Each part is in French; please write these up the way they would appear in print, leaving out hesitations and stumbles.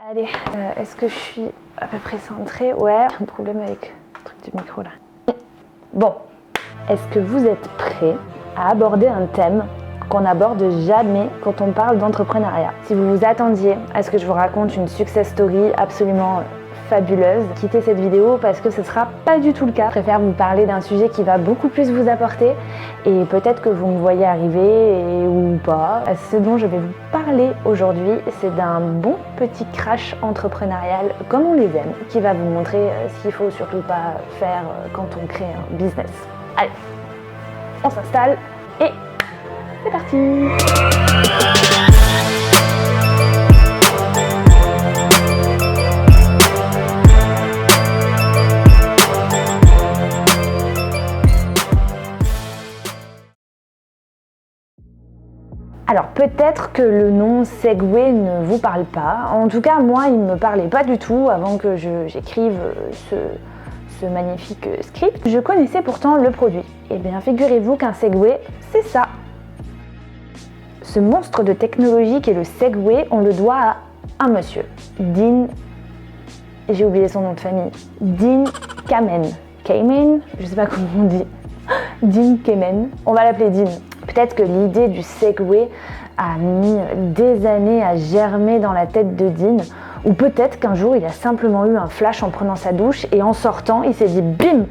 Allez, est-ce que je suis à peu près centrée? Ouais, un problème avec le truc du micro là. Bon, est-ce que vous êtes prêts à aborder un thème qu'on n'aborde jamais quand on parle d'entrepreneuriat? Si vous vous attendiez à ce que je vous raconte une success story absolument fabuleuse, quittez cette vidéo parce que ce sera pas du tout le cas. Je préfère vous parler d'un sujet qui va beaucoup plus vous apporter et peut-être que vous me voyez arriver ou pas. Ce dont je vais vous parler aujourd'hui, c'est d'un bon petit crash entrepreneurial comme on les aime, qui va vous montrer ce qu'il faut surtout pas faire quand on crée un business. Allez, on s'installe et c'est parti! Alors peut-être que le nom Segway ne vous parle pas. En tout cas, moi, il ne me parlait pas du tout avant que j'écrive ce magnifique script. Je connaissais pourtant le produit. Eh bien, figurez-vous qu'un Segway, c'est ça. Ce monstre de technologie qu'est le Segway, on le doit à un monsieur, Dean, j'ai oublié son nom de famille, Dean Kamen. Kamen, je sais pas comment on dit. Dean Kamen, on va l'appeler Dean. Peut-être que l'idée du Segway a mis des années à germer dans la tête de Dean, ou peut-être qu'un jour il a simplement eu un flash en prenant sa douche et en sortant il s'est dit bim,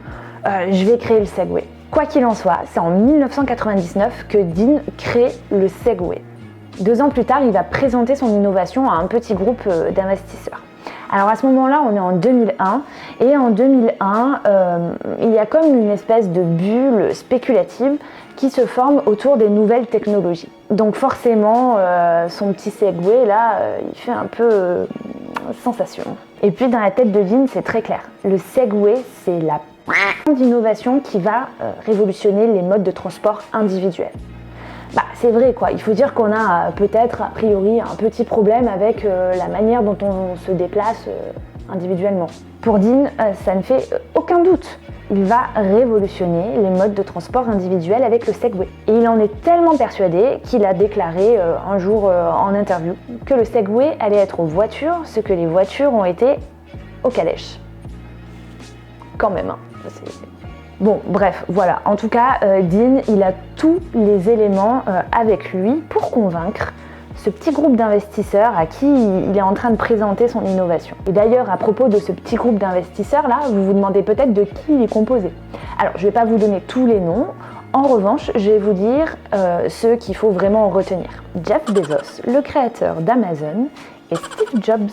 je vais créer le Segway. Quoi qu'il en soit, c'est en 1999 que Dean crée le Segway. 2 ans plus tard, il va présenter son innovation à un petit groupe d'investisseurs. Alors à ce moment-là, on est en 2001 et en 2001, il y a comme une espèce de bulle spéculative qui se forme autour des nouvelles technologies. Donc forcément, son petit Segway là, il fait un peu sensation. Et puis dans la tête de Dean, c'est très clair. Le Segway, c'est la d'innovation qui va révolutionner les modes de transport individuels. Bah, c'est vrai quoi, il faut dire qu'on a peut-être a priori un petit problème avec la manière dont on se déplace individuellement. Pour Dean, ça ne fait aucun doute. Il va révolutionner les modes de transport individuels avec le Segway. Et il en est tellement persuadé qu'il a déclaré un jour en interview que le Segway allait être aux voitures ce que les voitures ont été aux calèches. Quand même, hein. Bon, bref, voilà. En tout cas, Dean, il a tous les éléments avec lui pour convaincre ce petit groupe d'investisseurs à qui il est en train de présenter son innovation. Et d'ailleurs, à propos de ce petit groupe d'investisseurs là, vous vous demandez peut-être de qui il est composé. Alors, je ne vais pas vous donner tous les noms. En revanche, je vais vous dire ceux qu'il faut vraiment retenir. Jeff Bezos, le créateur d'Amazon, et Steve Jobs.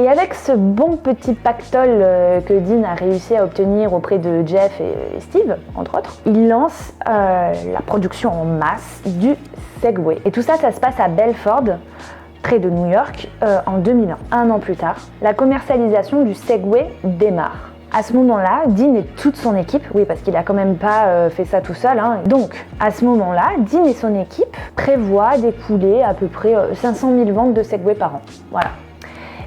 Et avec ce bon petit pactole que Dean a réussi à obtenir auprès de Jeff et Steve, entre autres, il lance la production en masse du Segway. Et tout ça, ça se passe à Belford, près de New York, en 2001. Un an plus tard, la commercialisation du Segway démarre. À ce moment-là, Dean et toute son équipe, oui parce qu'il a quand même pas fait ça tout seul, hein. Donc à ce moment-là, Dean et son équipe prévoient d'écouler à peu près 500 000 ventes de Segway par an. Voilà.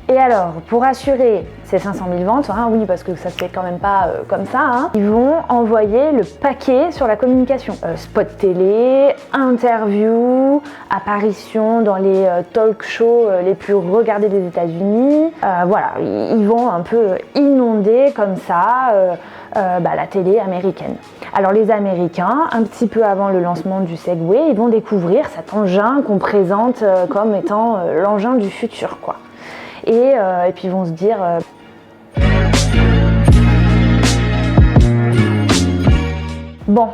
Et alors, pour assurer ces 500 000 ventes, hein, oui, parce que ça se fait quand même pas comme ça, hein, ils vont envoyer le paquet sur la communication. Spot télé, interview, apparition dans les talk shows les plus regardés des États-Unis. Voilà, ils vont un peu inonder comme ça la télé américaine. Alors les Américains, un petit peu avant le lancement du Segway, ils vont découvrir cet engin qu'on présente comme étant l'engin du futur, quoi. Et puis ils vont se dire bon,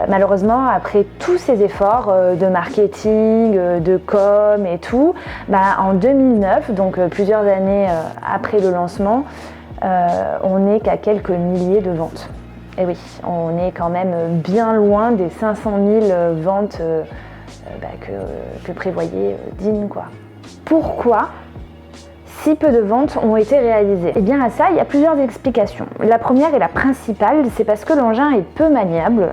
malheureusement après tous ces efforts de marketing, de com et tout, en 2009, donc plusieurs années après le lancement, on n'est qu'à quelques milliers de ventes. Et oui, on est quand même bien loin des 500 000 ventes que prévoyait Dean, quoi. Pourquoi si peu de ventes ont été réalisées? Eh bien à ça, il y a plusieurs explications. La première et la principale, c'est parce que l'engin est peu maniable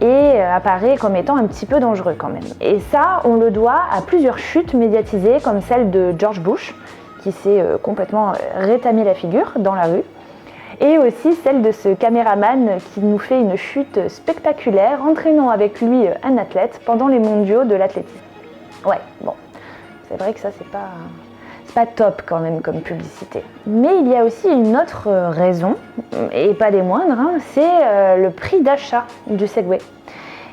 et apparaît comme étant un petit peu dangereux quand même. Et ça, on le doit à plusieurs chutes médiatisées comme celle de George Bush, qui s'est complètement rétamé la figure dans la rue. Et aussi celle de ce caméraman qui nous fait une chute spectaculaire, entraînant avec lui un athlète pendant les mondiaux de l'athlétisme. Ouais, bon, c'est vrai que ça c'est pas top quand même comme publicité. Mais il y a aussi une autre raison, et pas des moindres, hein, c'est le prix d'achat du Segway.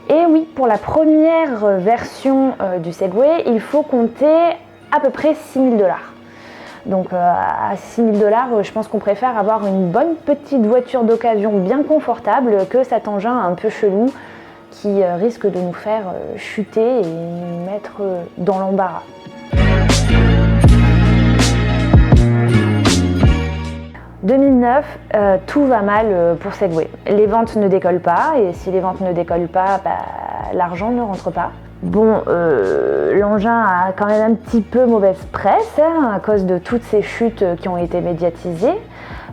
Et oui, pour la première version du Segway, il faut compter à peu près 6 000 $. Donc à 6 000 $, je pense qu'on préfère avoir une bonne petite voiture d'occasion bien confortable que cet engin un peu chelou qui risque de nous faire chuter et nous mettre dans l'embarras. En 2009, tout va mal pour Segway. Les ventes ne décollent pas et si les ventes ne décollent pas, l'argent ne rentre pas. Bon, l'engin a quand même un petit peu mauvaise presse à cause de toutes ces chutes qui ont été médiatisées.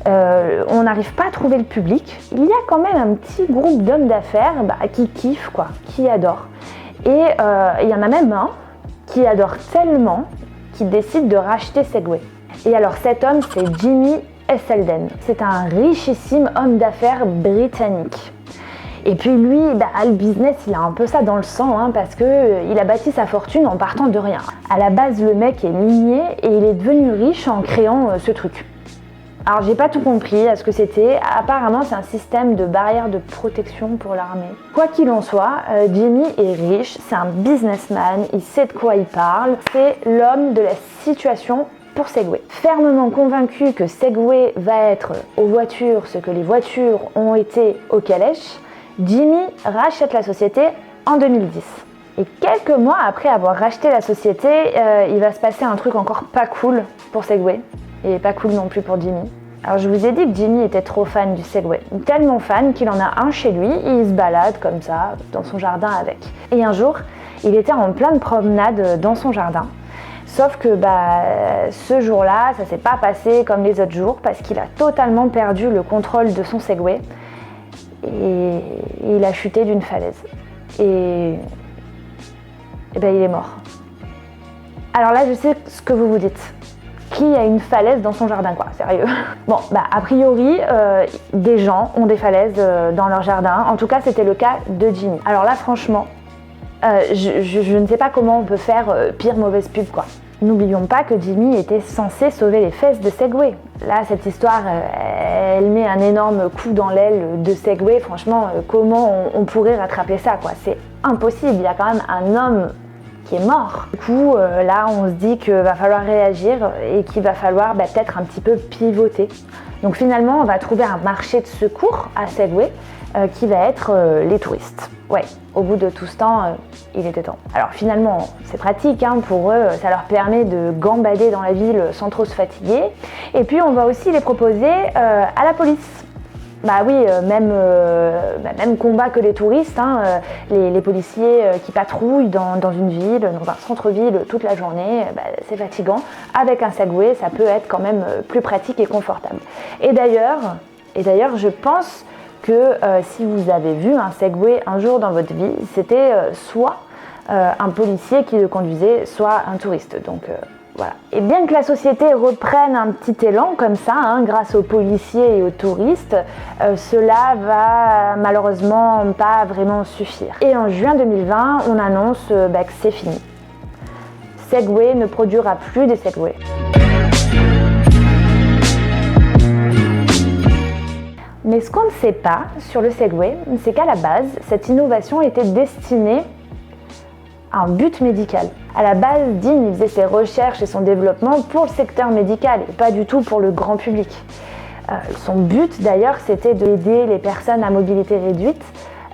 On n'arrive pas à trouver le public. Il y a quand même un petit groupe d'hommes d'affaires qui kiffent, quoi, qui adorent. Et il y en a même un qui adore tellement qu'il décide de racheter Segway. Et alors cet homme, c'est Jimmy Selden. C'est un richissime homme d'affaires britannique. Et puis lui, le business, il a un peu ça dans le sang, hein, parce qu'il a bâti sa fortune en partant de rien. À la base, le mec est minier et il est devenu riche en créant ce truc. Alors j'ai pas tout compris à ce que c'était, apparemment c'est un système de barrière de protection pour l'armée. Quoi qu'il en soit, Jimmy est riche, c'est un businessman, il sait de quoi il parle, c'est l'homme de la situation pour Segway. Fermement convaincu que Segway va être aux voitures ce que les voitures ont été aux calèches, Jimmy rachète la société en 2010. Et quelques mois après avoir racheté la société, il va se passer un truc encore pas cool pour Segway, et pas cool non plus pour Jimmy. Alors je vous ai dit que Jimmy était trop fan du Segway, tellement fan qu'il en a un chez lui et il se balade comme ça dans son jardin avec. Et un jour, il était en pleine promenade dans son jardin. Sauf que ce jour-là, ça s'est pas passé comme les autres jours parce qu'il a totalement perdu le contrôle de son Segway et il a chuté d'une falaise. Et il est mort. Alors là, je sais ce que vous vous dites. Qui a une falaise dans son jardin, quoi, sérieux? Bon, a priori, des gens ont des falaises dans leur jardin. En tout cas, c'était le cas de Jimmy. Alors là, franchement, je ne sais pas comment on peut faire pire mauvaise pub, quoi. N'oublions pas que Jimmy était censé sauver les fesses de Segway. Là, cette histoire, elle met un énorme coup dans l'aile de Segway. Franchement, comment on pourrait rattraper ça, quoi? C'est impossible, il y a quand même un homme qui est mort. Du coup, là, on se dit qu'il va falloir réagir et qu'il va falloir peut-être un petit peu pivoter. Donc finalement, on va trouver un marché de secours à Segway qui va être les touristes. Ouais, au bout de tout ce temps, il était temps. Alors finalement, c'est pratique pour eux, ça leur permet de gambader dans la ville sans trop se fatiguer. Et puis on va aussi les proposer à la police. Même combat que les touristes, les policiers qui patrouillent dans une ville, dans un centre-ville toute la journée, c'est fatigant. Avec un Segway, ça peut être quand même plus pratique et confortable. Et d'ailleurs, je pense que si vous avez vu un Segway un jour dans votre vie, c'était soit un policier qui le conduisait, soit un touriste. Donc voilà. Et bien que la société reprenne un petit élan comme ça, grâce aux policiers et aux touristes, cela va malheureusement pas vraiment suffire. Et en juin 2020, on annonce que c'est fini. Segway ne produira plus des Segway. Mais ce qu'on ne sait pas sur le Segway, c'est qu'à la base, cette innovation était destinée à un but médical. À la base, Dean il faisait ses recherches et son développement pour le secteur médical et pas du tout pour le grand public. Son but d'ailleurs, c'était d'aider les personnes à mobilité réduite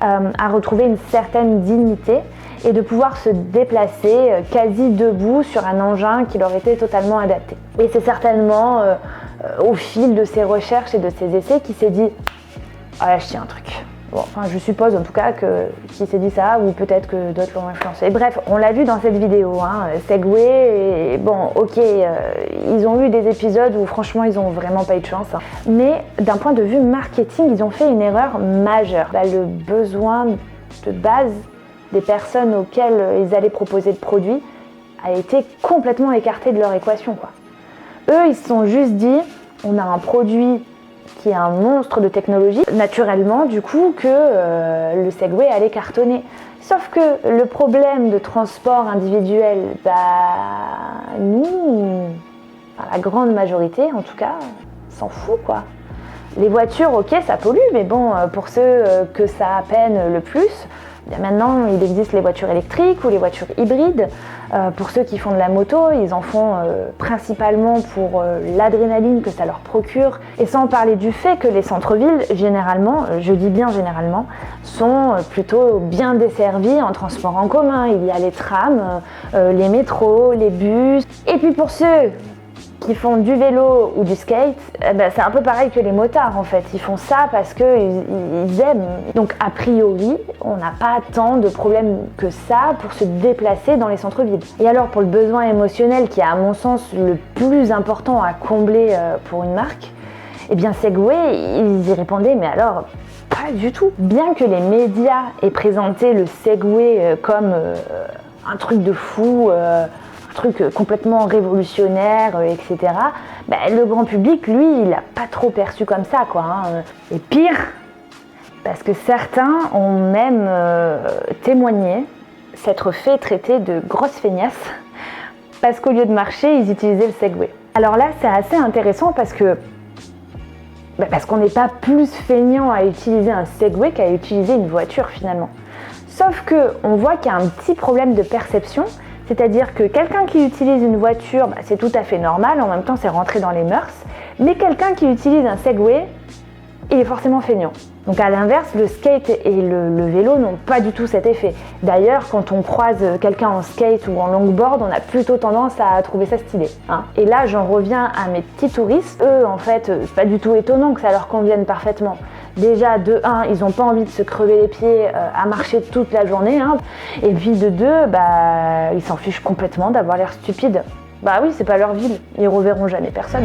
à retrouver une certaine dignité et de pouvoir se déplacer quasi debout sur un engin qui leur était totalement adapté. Et c'est certainement au fil de ses recherches et de ses essais qu'il s'est dit « Ah, je tiens un truc ». Bon, je suppose en tout cas qu'il s'est dit ça, ou peut-être que d'autres l'ont influencé. Bref, on l'a vu dans cette vidéo, Segway, et bon, ok, ils ont eu des épisodes où franchement ils ont vraiment pas eu de chance. Mais d'un point de vue marketing, ils ont fait une erreur majeure. Le besoin de base des personnes auxquelles ils allaient proposer le produit a été complètement écarté de leur équation, quoi. Eux, ils se sont juste dit, on a un produit qui est un monstre de technologie, naturellement du coup que le Segway allait cartonner. Sauf que le problème de transport individuel, nous, la grande majorité en tout cas, s'en fout quoi. Les voitures, ok, ça pollue, mais bon, pour ceux que ça peine le plus, maintenant il existe les voitures électriques ou les voitures hybrides. Pour ceux qui font de la moto, ils en font principalement pour l'adrénaline que ça leur procure. Et sans parler du fait que les centres-villes, généralement, je dis bien généralement, sont plutôt bien desservis en transport en commun. Il y a les trams, les métros, les bus. Et puis pour ceux qui font du vélo ou du skate, c'est un peu pareil que les motards en fait. Ils font ça parce qu'ils aiment. Donc a priori, on n'a pas tant de problèmes que ça pour se déplacer dans les centres-villes. Et alors pour le besoin émotionnel qui est à mon sens le plus important à combler pour une marque, eh bien Segway, ils y répondaient mais alors pas du tout. Bien que les médias aient présenté le Segway comme un truc de fou, truc complètement révolutionnaire, etc. Le grand public, lui, il l'a pas trop perçu comme ça, quoi. Et pire, parce que certains ont même témoigné s'être fait traiter de grosses feignasses parce qu'au lieu de marcher, ils utilisaient le Segway. Alors là, c'est assez intéressant parce qu'on n'est pas plus feignant à utiliser un Segway qu'à utiliser une voiture finalement. Sauf qu'on voit qu'il y a un petit problème de perception. C'est-à-dire que quelqu'un qui utilise une voiture, c'est tout à fait normal, en même temps c'est rentré dans les mœurs, mais quelqu'un qui utilise un Segway, il est forcément feignant. Donc à l'inverse, le skate et le vélo n'ont pas du tout cet effet. D'ailleurs, quand on croise quelqu'un en skate ou en longboard, on a plutôt tendance à trouver ça stylé. Et là, j'en reviens à mes petits touristes. Eux, en fait, c'est pas du tout étonnant que ça leur convienne parfaitement. Déjà, de 1, ils n'ont pas envie de se crever les pieds à marcher toute la journée. Et puis de 2, ils s'en fichent complètement d'avoir l'air stupide. Oui, c'est pas leur ville, ils reverront jamais personne.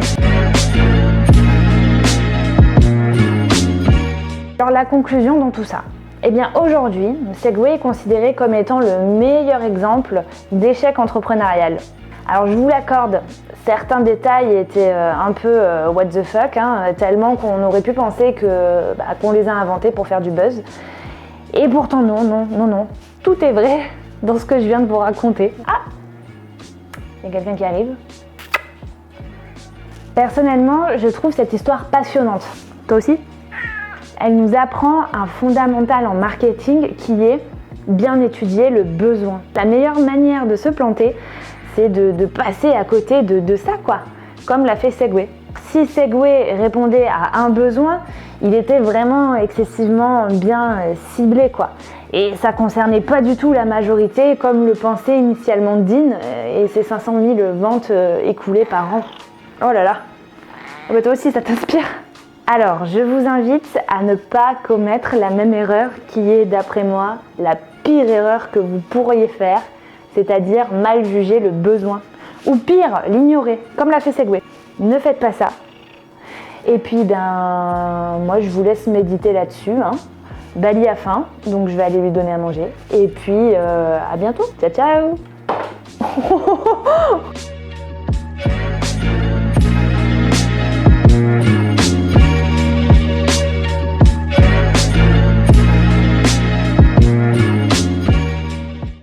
Alors la conclusion dans tout ça, eh bien aujourd'hui, Segway est considéré comme étant le meilleur exemple d'échec entrepreneurial. Alors je vous l'accorde, certains détails étaient un peu what the fuck, tellement qu'on aurait pu penser qu'on les a inventés pour faire du buzz. Et pourtant non, tout est vrai dans ce que je viens de vous raconter. Ah, il y a quelqu'un qui arrive. Personnellement, je trouve cette histoire passionnante. Toi aussi ? Elle nous apprend un fondamental en marketing qui est bien étudier le besoin. La meilleure manière de se planter, c'est de passer à côté de ça, quoi, comme l'a fait Segway. Si Segway répondait à un besoin, il était vraiment excessivement bien ciblé, quoi. Et ça concernait pas du tout la majorité, comme le pensait initialement Dean et ses 500 000 ventes écoulées par an. Oh là là, toi aussi ça t'inspire ? Alors, je vous invite à ne pas commettre la même erreur qui est, d'après moi, la pire erreur que vous pourriez faire, c'est-à-dire mal juger le besoin. Ou pire, l'ignorer, comme l'a fait Segway. Ne faites pas ça. Et puis, moi, je vous laisse méditer là-dessus. Bali a faim, donc je vais aller lui donner à manger. Et puis, à bientôt. Ciao, ciao.